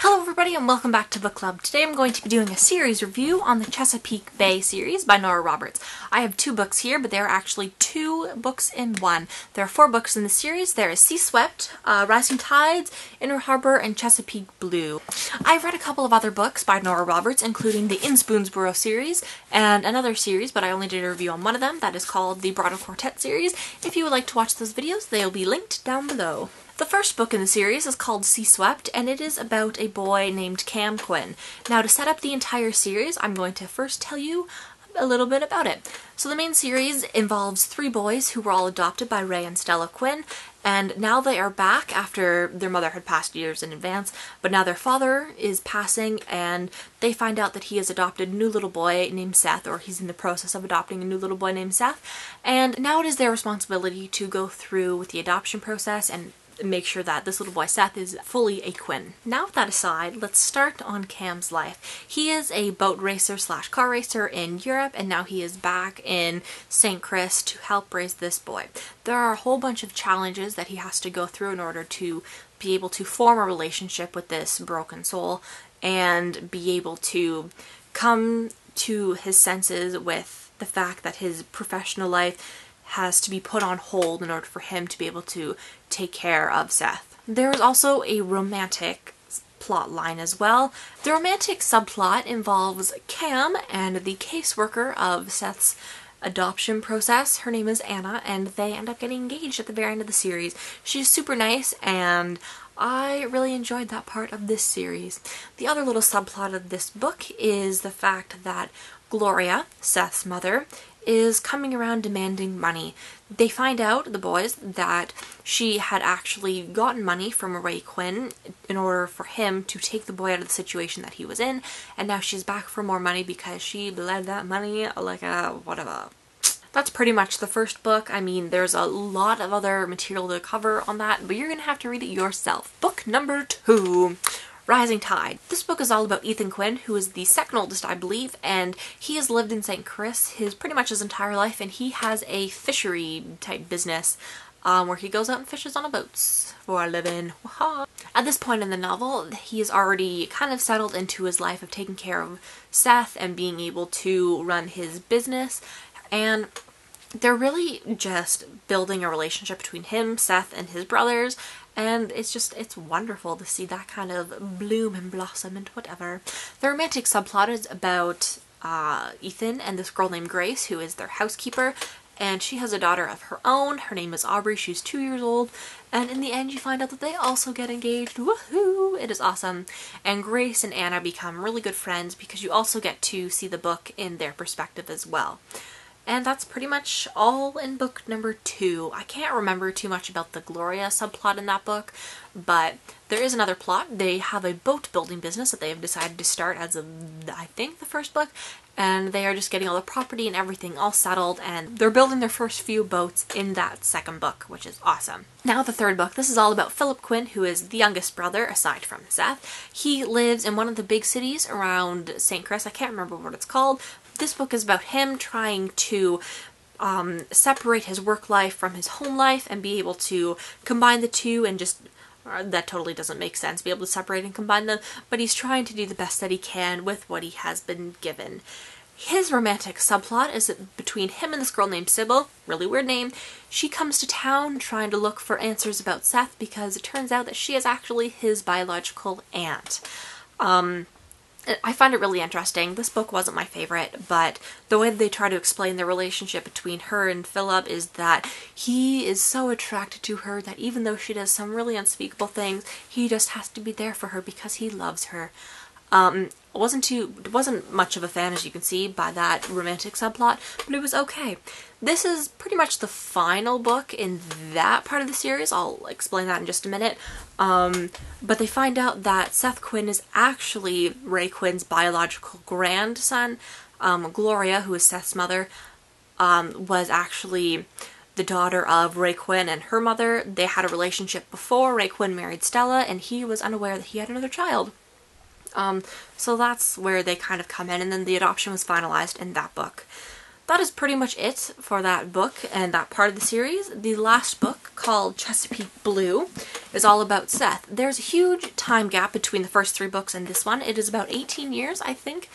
Hello everybody and welcome back to Book Club. Today I'm going to be doing a series review on the Chesapeake Bay series by Nora Roberts. I have two books here, but there are actually two books in one. There are four books in the series. There is Sea Swept, Rising Tides, Inner Harbor, and Chesapeake Blue. I've read a couple of other books by Nora Roberts, including the Boonsboro series and another series, but I only did a review on one of them. That is called the Bridal Quartet series. If you would like to watch those videos, they'll be linked down below. The first book in the series is called Sea Swept, and it is about a boy named Cam Quinn. Now, to set up the entire series, I'm going to first tell you a little bit about it. So the main series involves three boys who were all adopted by Ray and Stella Quinn, and now they are back after their mother had passed years in advance, but now their father is passing and they find out that he has adopted a new little boy named Seth, or he's in the process of adopting a new little boy named Seth, and now it is their responsibility to go through with the adoption process and make sure that this little boy Seth is fully a Quinn. Now with that aside, let's start on Cam's life. He is a boat racer slash car racer in Europe, and now he is back in St. Chris to help raise this boy. There are a whole bunch of challenges that he has to go through in order to be able to form a relationship with this broken soul and be able to come to his senses with the fact that his professional life has to be put on hold in order for him to be able to take care of Seth. There is also a romantic plot line as well. The romantic subplot involves Cam and the caseworker of Seth's adoption process. Her name is Anna, and they end up getting engaged at the very end of the series. She's super nice, and I really enjoyed that part of this series. The other little subplot of this book is the fact that Gloria, Seth's mother, is coming around demanding money. They find out, the boys, that she had actually gotten money from Ray Quinn in order for him to take the boy out of the situation that he was in, and now she's back for more money because she bled that money like a whatever. That's pretty much the first book. I mean, there's a lot of other material to cover on that, but you're gonna have to read it yourself. Book number 2. Rising Tide. This book is all about Ethan Quinn, who is the second oldest, I believe, and he has lived in St. Chris pretty much his entire life, and he has a fishery type business where he goes out and fishes on boats for a living. At this point in the novel, he is already kind of settled into his life of taking care of Seth and being able to run his business, and they're really just building a relationship between him, Seth, and his brothers, and it's wonderful to see that kind of bloom and blossom and whatever. The romantic subplot is about Ethan and this girl named Grace, who is their housekeeper, and she has a daughter of her own. Her name is Aubrey. She's 2 years old, and in the end you find out that they also get engaged. Woohoo! It is awesome. And Grace and Anna become really good friends because you also get to see the book in their perspective as well. And that's pretty much all in book number 2. I can't remember too much about the Gloria subplot in that book, but there is another plot. They have a boat building business that they have decided to start as of, I think, the first book, and they are just getting all the property and everything all settled, and they're building their first few boats in that second book, which is awesome. Now the third book. This is all about Philip Quinn, who is the youngest brother, aside from Seth. He lives in one of the big cities around St. Chris. I can't remember what it's called. This book is about him trying to separate his work life from his home life and be able to combine the two, and just that totally doesn't make sense, be able to separate and combine them, but he's trying to do the best that he can with what he has been given. His romantic subplot is between him and this girl named Sybil, really weird name. She comes to town trying to look for answers about Seth because it turns out that she is actually his biological aunt. I find it really interesting. This book wasn't my favorite, but the way they try to explain the relationship between her and Philip is that he is so attracted to her that even though she does some really unspeakable things, he just has to be there for her because he loves her. Wasn't much of a fan, as you can see, by that romantic subplot, but it was okay. This is pretty much the final book in that part of the series. I'll explain that in just a minute. But they find out that Seth Quinn is actually Ray Quinn's biological grandson. Gloria, who is Seth's mother, was actually the daughter of Ray Quinn and her mother. They had a relationship before Ray Quinn married Stella, and he was unaware that he had another child. So that's where they kind of come in, and then the adoption was finalized in that book. that is pretty much it for that book and that part of the series. The last book, called Chesapeake Blue, is all about Seth. There's a huge time gap between the first 3 books and this one. It is about 18 years, I think.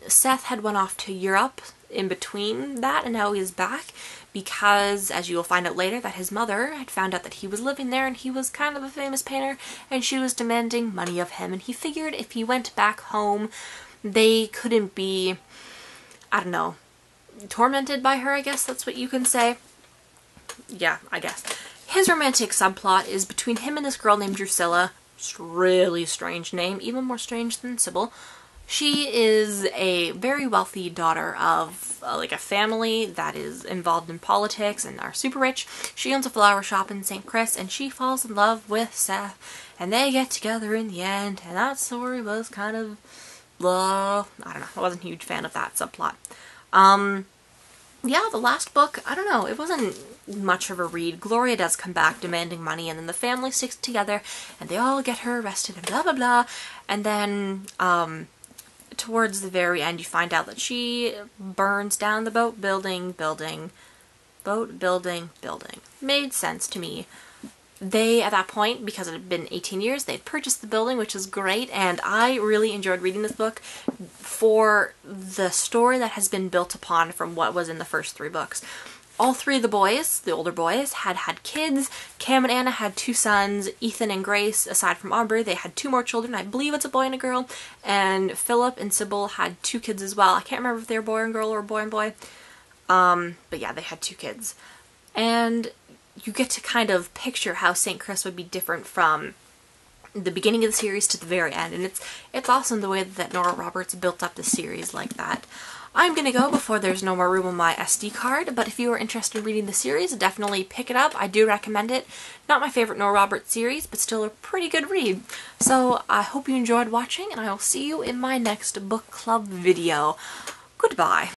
Seth had went off to Europe in between that, and now he's back because, as you will find out later, that his mother had found out that he was living there and he was kind of a famous painter, and she was demanding money of him, and he figured if he went back home, they couldn't be, I don't know, tormented by her, I guess that's what you can say. Yeah, I guess. His romantic subplot is between him and this girl named Drusilla. Really strange name, even more strange than Sybil. She is a very wealthy daughter of like a family that is involved in politics and are super rich. She owns a flower shop in St. Chris, and she falls in love with Seth, and they get together in the end, and that story was kind of, I don't know, I wasn't a huge fan of that subplot. Yeah, the last book, I don't know, it wasn't much of a read. Gloria does come back demanding money, and then the family sticks together, and they all get her arrested, and blah blah blah, and then, towards the very end, you find out that she burns down the boat building. Made sense to me. They, at that point, because it had been 18 years, they'd purchased the building, which is great, and I really enjoyed reading this book for the story that has been built upon from what was in the first 3 books. All 3 of the boys, the older boys, had kids. Cam and Anna had 2 sons. Ethan and Grace, aside from Aubrey, they had 2 more children. I believe it's a boy and a girl. And Philip and Sybil had 2 kids as well. I can't remember if they were boy and girl or boy and boy. But yeah, they had 2 kids. And you get to kind of picture how St. Chris would be different from the beginning of the series to the very end. And it's awesome the way that Nora Roberts built up the series like that. I'm gonna go before there's no more room on my SD card, but if you are interested in reading the series, definitely pick it up. I do recommend it. Not my favorite Nora Roberts series, but still a pretty good read. So I hope you enjoyed watching, and I will see you in my next book club video. Goodbye.